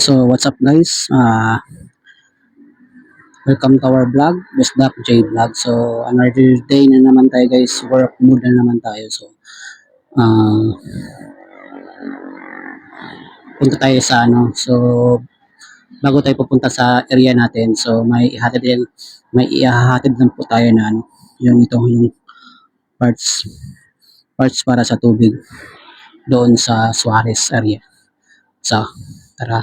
So what's up guys? Welcome to our vlog, Best Doc J Vlog. So another day na naman tayo guys, work mood na naman tayo. So uh, punta tayo sa So bago tayo pupunta sa area natin, so may ihahatid lang po tayo na yung parts para sa tubig doon sa Suarez area. So tara,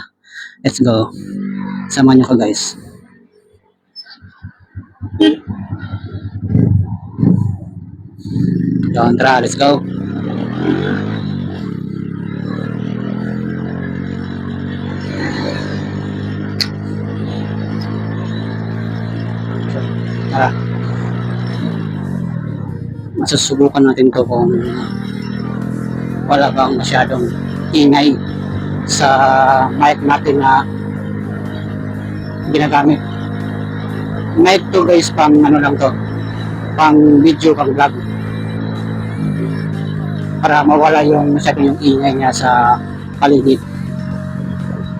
let's go. Samahan niyo ko guys. Tara, let's go. Tara. Masusubukan natin to kung wala bang masyadong ingay sa mic natin na ginagamit. Mic to guys, pang lang to, pang video, pang vlog, para mawala yung masyadong yung ingay niya sa paligid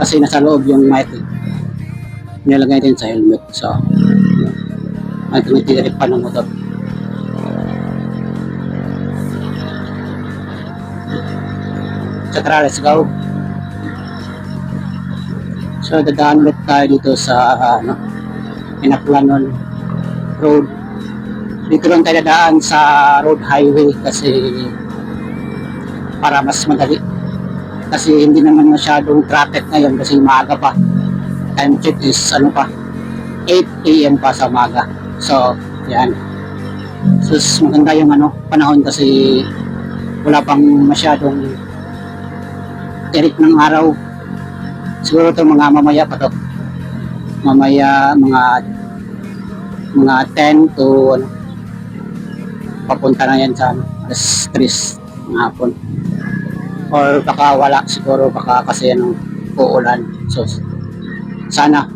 kasi nasa loob yung mic nilagay din sa helmet. So ay tumitigil pa ng motor. So tara, let's go. So dadaan ulit tayo dito sa Inaplanon Road. Dito lang tayo dadaan sa road highway kasi para mas madali. Kasi hindi naman masyadong traffic ngayon kasi maaga pa. Time check is 8 AM pa sa umaga. So yan. So maganda yung panahon kasi wala pang masyadong tirik ng araw. Siguro ito mamaya pa to. Mamaya mga 10 to papunta na yan sa alas 3 ng hapon. Or baka wala siguro, baka kasi uulan. So sana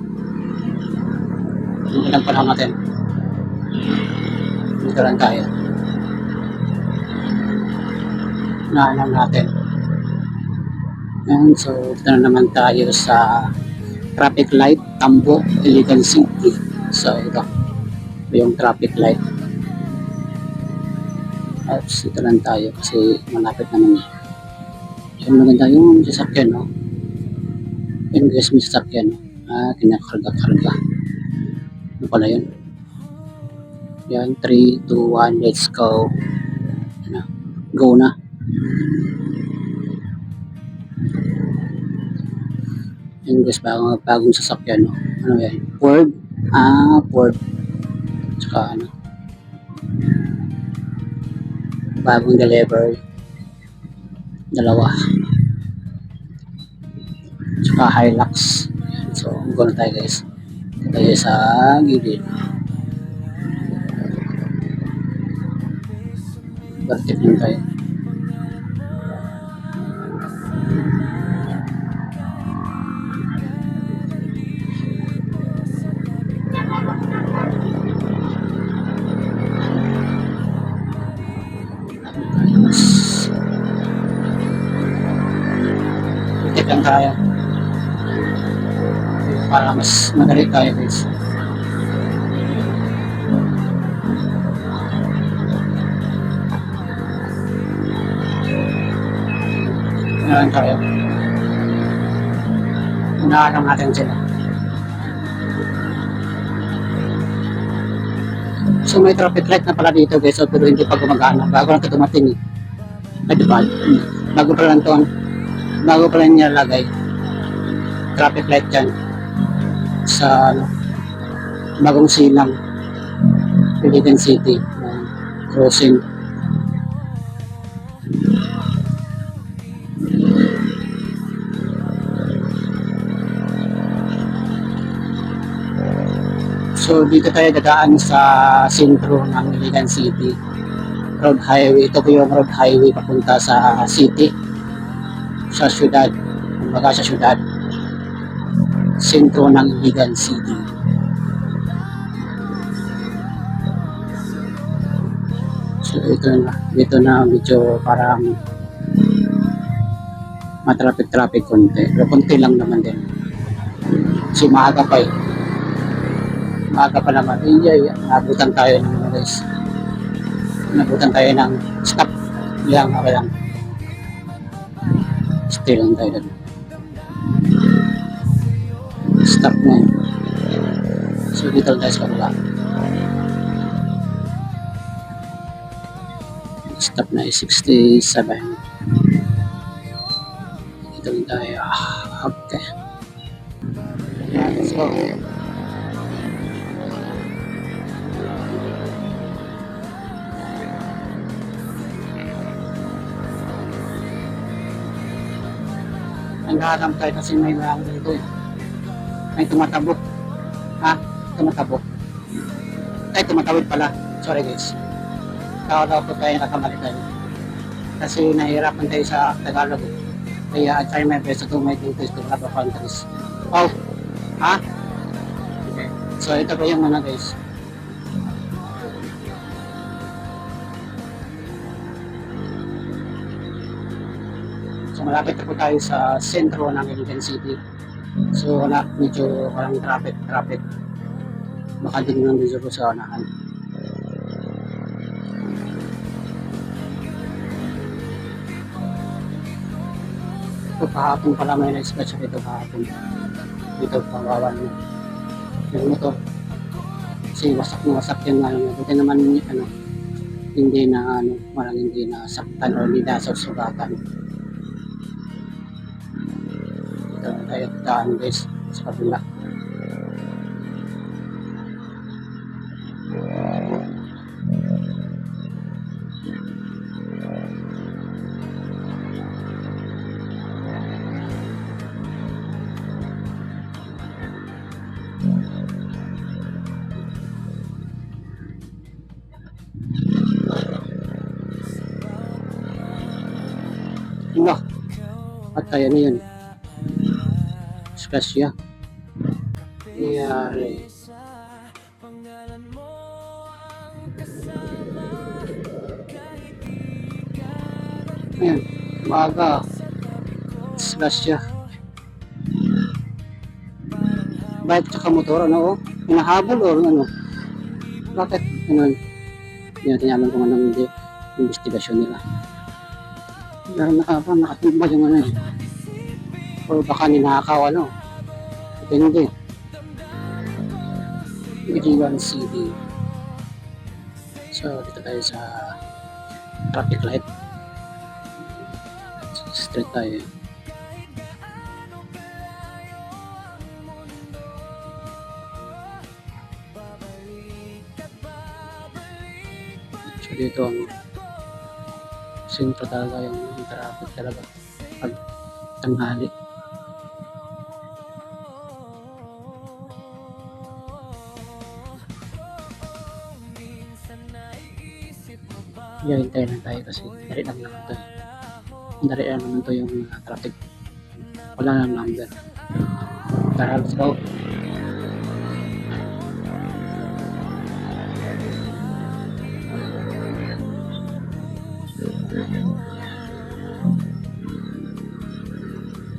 yung ilang panahon natin dito lang tayo naalam natin. And so dito na naman tayo sa traffic light, Tambo, Iligan City. So ito yung traffic light. Oops, ito lang tayo kasi malapit naman yun. Yung maganda yung sasakyan, no? Yung guys, may sasakyan, no? Kinakarga-karga. Ano pala yun? Yan, 3, 2, 1, let's go. Go na. Yung guys, bagong sasakyan, no? Ano yan? Ford. Ford. Tsaka bagong delivery. Dalawa. Tsaka Hilux. So, go na tayo guys. Tayo sa gilid. Vertic lang tayo. Vertic lang tayo. Para mas madali tayo guys. Ngayon tayo. Unahan natin sila. So may traffic light na pala dito guys, so, pero hindi pa gumagana. Bago lang ito dumating. Ay diba? Bago pa lang ito. Bago pa lang niya lagay. Traffic light dyan. Sa bagong silang Iligan City crossing. So dito tayo dadaan sa sentro ng Iligan City road highway. Ito po yung road highway papunta sa city, sa syudad, kumbaga sa syudad, sentro ng Iligan City. So dito na medyo parang matraffic konti, pero konti lang naman din. Kasi maaga pa eh. Maaga pa naman. Nabutan tayo ng ano guys. Nabutan tayo ng stop. Yan, okay lang. Stay lang tayo doon. Stop na yun. So dito tayo sa kabila. Stop na is 67. Dito lang tayo. Okay. Let's go. Nanghahanap tayo kasi may mga dito eh. May tumatabok. Ha? Tumatabok. Ay, tumatawid pala. Sorry guys. Kawala po tayo nakamali tayo. Kasi nahihirapan tayo sa Tagalog eh. Kaya I try my best to make English to other countries. Oh! Ha? Okay. So ito po yung ano guys. So malapit na po tayo sa sentro ng Iligan City. So wala, medyo parang traffic. Baka din lang dito sa unahan. So kahapon pala may na-scratch dito kahapon. Dito panggawan mo. Yung motor. Kasi wasak yung ano. Buti naman ano, hindi na ano, parang hindi na saktan o hindi na sugatan. Ito tayo daan guys sa kabila. Ino, at tayo na yun. Skasya. Iyari. Ayan, maaga. Skasya. Bike tsaka motor, ano o? Hinahabol o ano? Bakit? Ano? Hindi natin alam kung anong hindi. Investigasyon nila. Dahil nakatumba yung ano eh. O baka ninakaw ano. Depende. Iligan City. So dito tayo sa traffic light. Straight tayo. So dito ang sentro talaga yung traffic talaga pag tanghali. Hintay lang tayo kasi dari lang naman to. Dari lang naman to yung traffic. Wala lang number. Tara, let's go.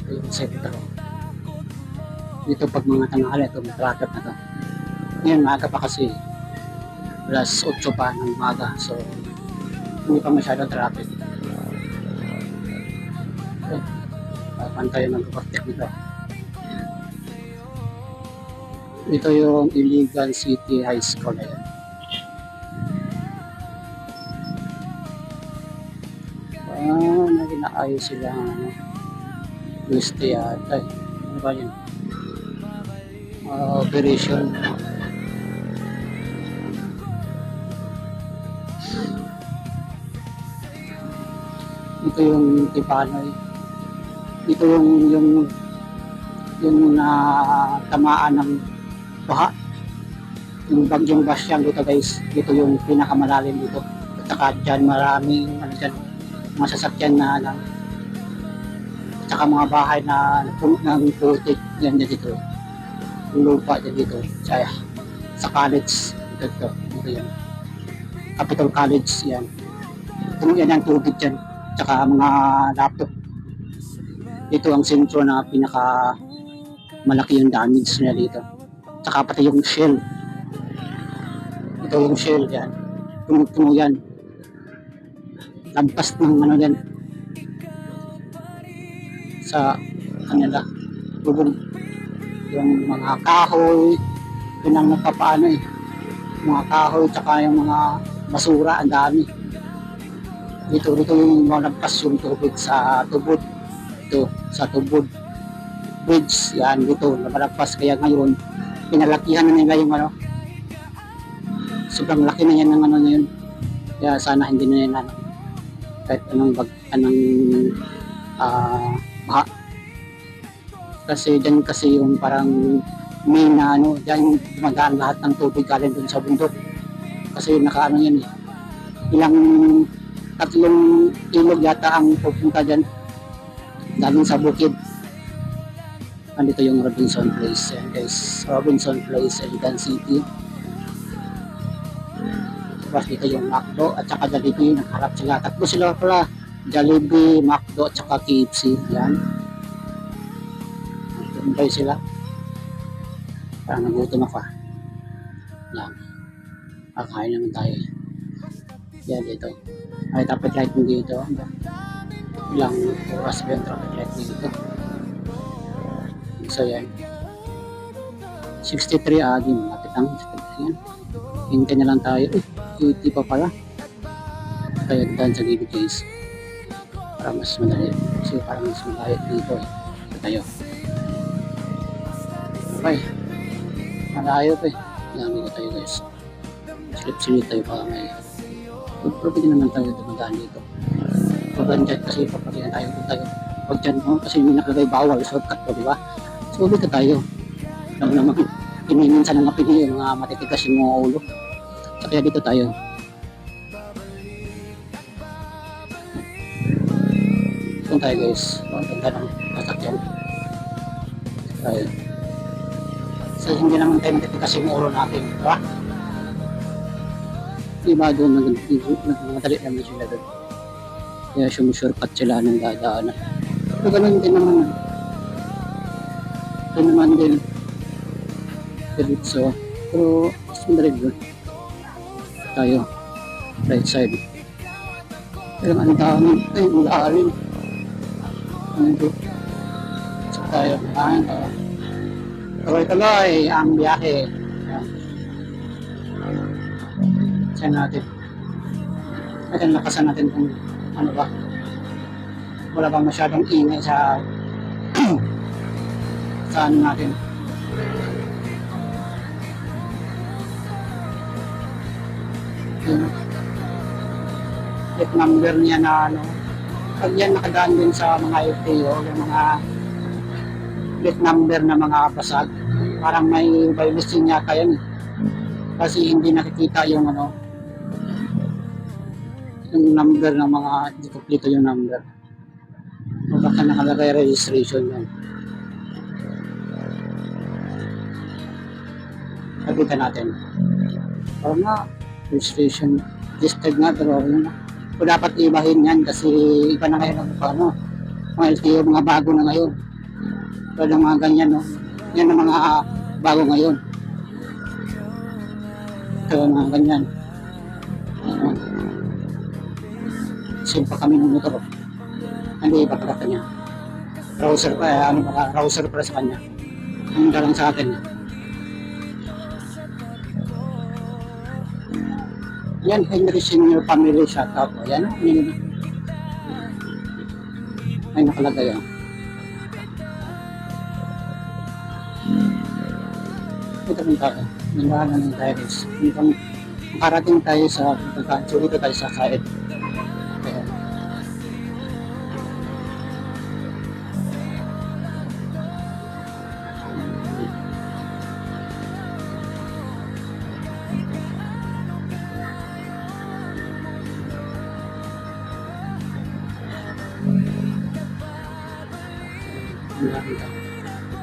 Yung sentro. Dito pag mga tanghali ito may traffic na to. Ngayon maaga pa kasi alas 8 pa ng umaga, so hindi pa masyadong traffic. Okay. Pantay ng protect nito. Ito yung Iligan City High School. Ayan. Naginaayos sila ng ano, gusto yata. Ano ba yun? Operation. Ito yung Tipanoy. Ito yung tamaan ng baha. Yung bagyong Basyang dito guys. Dito yung pinakamalalim dito. At saka dyan maraming ano dyan, mga sasakyan na lang. At saka mga bahay na ng putik yan dito. Yung lupa dyan dito. Sa college. Dito yan. Capital College yan. Ito yan ang tubig dyan. Tsaka mga laptop. Ito ang sentro na pinaka malaki yung damage niya dito. Tsaka pati yung shell. Ito yung shell yan. Puno-puno yan. Lampas ng ano yan. Sa kanila. Bubong. Yung mga kahoy. Yun ang nagpapaano eh. Mga kahoy tsaka yung mga basura. Ang dami. Dito yung lampas yung tubig sa tubod. Ito sa tubod. Bridge. Yan dito. Namalagpas. Kaya ngayon pinalakihan na nila yung ano. Sobrang laki na yan ng ano na yun. Kaya sana hindi na yan ano, kahit anong baha. Kasi dyan kasi yung parang main na ano, dyan dumadaan lahat ng tubig galing dun sa bundok. Kasi nakaano yan eh. Ilang tatlong ilog yata ang pupunta dyan galing sa bukid. Andito yung Robinson Place. Yan guys, Robinson Place, Eligan City. Tapos dito yung McDo at saka Jollibee, nakaharap sila. Tatlo sila pala. Jollibee, McDo at saka KFC. Yan. Enjoy sila. Parang nagutom ako. Yan. Kakain naman tayo. Yan dito. Ay, traffic light mo dito. Ilang oras ba yung traffic light dito? So yan. 63 aging. Lapit lang. Yan. Hintay na lang tayo. 80 pa pala. Tayo daan sa gilid guys. Para mas madali. Kasi parang mas madali dito eh. So tayo. Okay. Malayo pa eh. Dami na tayo guys. Silip-silip tayo pa may. Pero pwede naman tayo dumadaan dito. Pag dyan kasi papagyan tayo kung tayo. Pag dyan mo kasi may nakalagay bawal. Shortcut po diba? So dito tayo. Alam naman. Minsan na napili yung mga matitigas yung mga ulo. So, kaya dito tayo. Doon tayo guys. Ang ganda ng sasakyan. Tayo. So hindi naman tayo matitigas yung ulo natin. Diba? Diba doon nagmadali naman sila doon. Kaya sumusurpat sila ng dadaanan. So ganun din naman. Ito naman din. Diretso. Pero mas madali doon. Tayo. Right side. Pero ang dami. Ay, malalim. Ano so tayo. Ayan tayo. Tuloy-tuloy ang biyahe. Saan natin. Ayan, lakasan natin kung ano ba. Wala ba masyadong ingay sa saan natin. Plate number niya na ano, pag yan nakadaan din sa mga LTO, yung mga plate number na mga basag, parang may violation yata yan kasi hindi nakikita yung ano, yung number ng mga, hindi kompleto yung number o baka nakalagay registration yan. Sabitan natin o nga registration listed nga pero yun na. So, dapat ibahin yan kasi iba na ngayon ano, mga LTO, mga bago na ngayon. So yung mga ganyan no, yan ang mga bago ngayon. So mga ganyan simpa kami ng motor hindi iba pala kanya rouser pa ano ba rouser para sa kanya ang dalang sa atin. Yan, Henry Senior Family Shoutout. Yan, yun. Ay, nakalagay yan. Ito rin tayo. Nanggahanan ng tayo guys. Makarating tayo sa pagkakaan. So, dito tayo sa side. Ayan.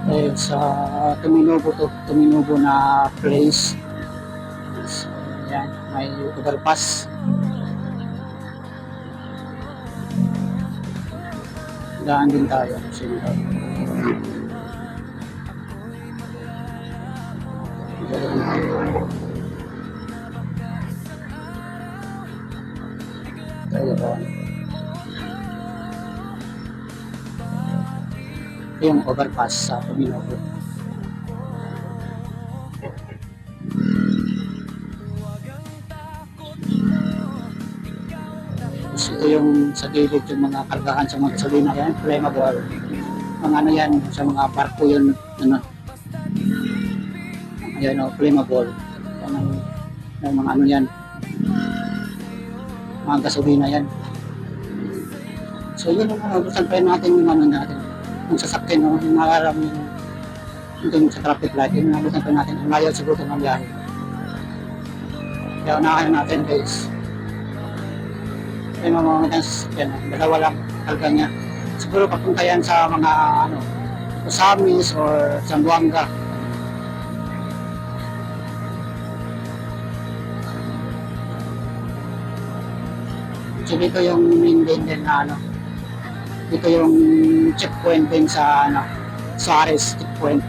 Eh, sa Tuminobo na place. So, yan, may overpass. Daan din tayo. Ayun. Ito yung overpass sa Puminoco. Tapos ito yung sa gilid yung mga kargahan sa mga gasolina yan, flammable. Mga ano yan, sa mga barko yun, ano, yan o, flammable. Yan ang mga ano yan, mga gasolina yan. So yun ang gusto pa natin yung ano natin, yung sasakyan, no, yung nararam yung sa traffic light, yung nagustuhan pa natin, ang ayaw siguro ng biyahe. Kaya unahan natin guys. May mamamagitan sa sasakyan, dalawa lang talaga niya. Siguro papunta yan sa mga ano, Osamis or Zamboanga. So dito yung main din na ano, dito yung checkpoint din sa ano, Suarez checkpoint.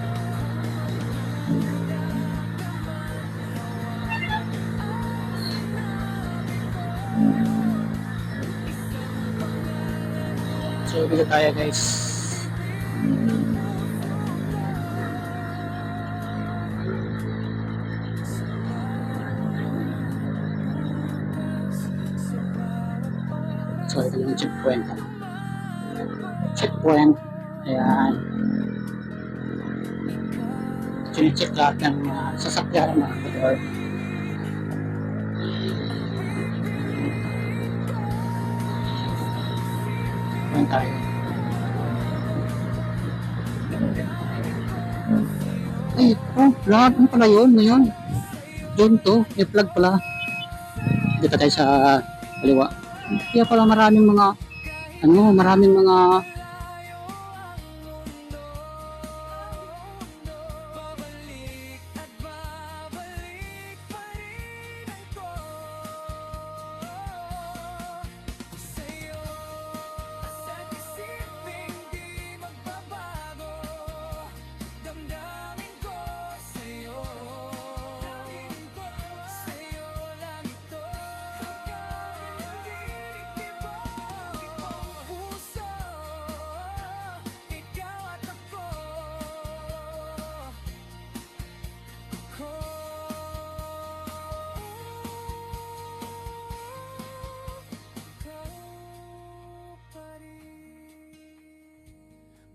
So dito tayo guys. So ito yung checkpoint. Checkpoint. Ayan. Chine-check lahat ng sasakyan mga motor. Ayan tayo. Ay, oh, lahat mo pala yun, ngayon. Doon to, may flag pala. Dito tayo sa kaliwa. Kaya pala maraming mga, ano, maraming mga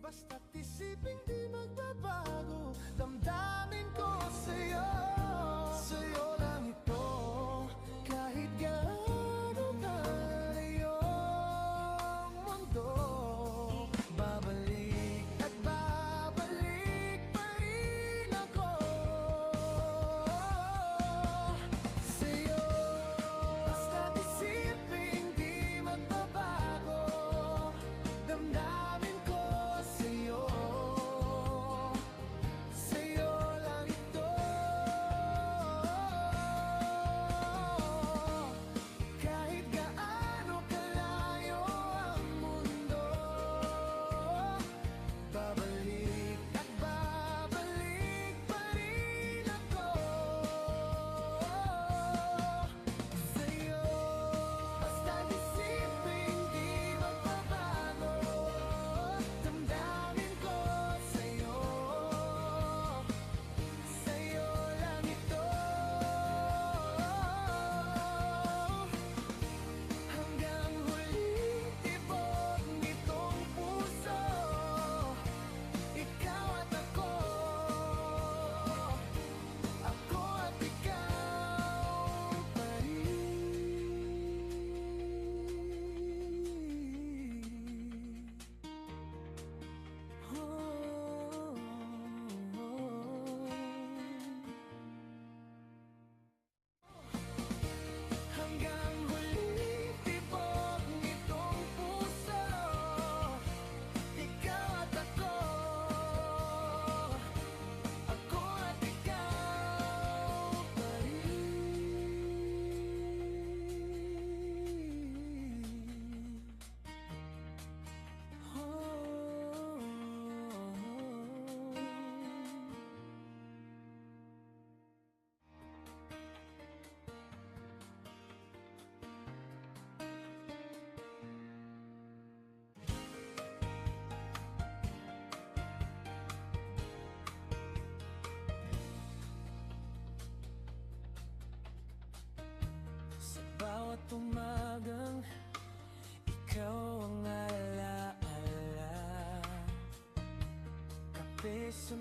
basta't isipin di magbabago, damdamin ko sa'yo, sa'yo lang ito, kahit gaano kalayo ang mundo, babalik at babalik pa rin ako sa'yo, basta't isipin di magbabago, damdamin ko sa'yo, ikaw ang alaala. Kape sa